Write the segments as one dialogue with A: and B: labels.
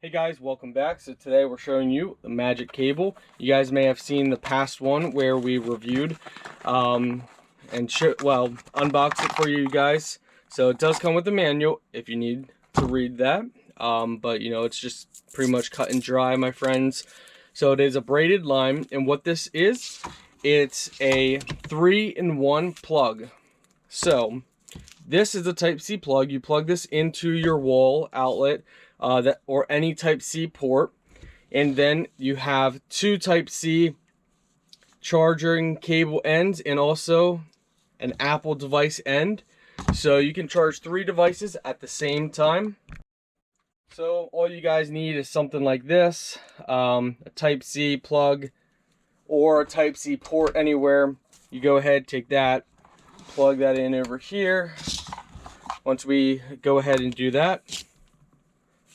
A: Hey guys, welcome back. So today we're showing you the magic cable. You guys may have seen the past one where we reviewed unboxed it for you guys. So it does come with a manual if you need to read that. But you know, it's just pretty much cut and dry, my friends. So it is a braided line, and what this is, it's a 3-in-1 plug. So this is a Type-C plug. You plug this into your wall outlet or any Type-C port, and then you have two Type-C charging cable ends and also an Apple device end. So you can charge 3 devices at the same time. So all you guys need is something like this, a Type-C plug or a Type-C port anywhere. You go ahead, take that, plug that in over here. Once we go ahead and do that,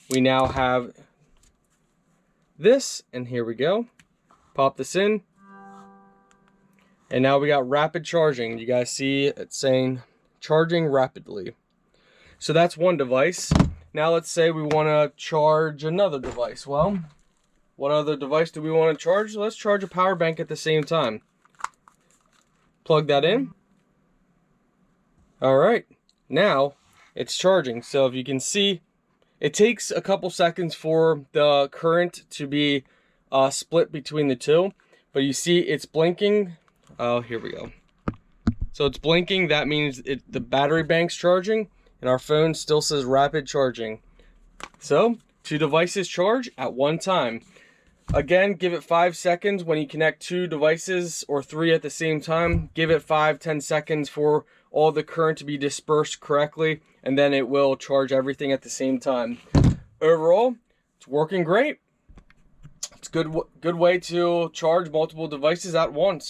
A: we now have this, and here we go. Pop this in, and now we got rapid charging. You guys see it's saying charging rapidly. So that's one device. Now let's say we want to charge another device. Well, what other device do we want to charge? Let's charge a power bank at the same time. Plug that in. All right, now it's charging. So if you can see, it takes a couple seconds for the current to be split between the two, but you see it's blinking. Oh, here we go. So it's blinking. That means the battery bank's charging, and our phone still says rapid charging. So 2 devices charge at one time. Again, give it 5 seconds when you connect 2 devices or 3 at the same time. Give it 5-10 seconds for all the current to be dispersed correctly, and then it will charge everything at the same time. Overall, it's working great. It's a good way to charge multiple devices at once.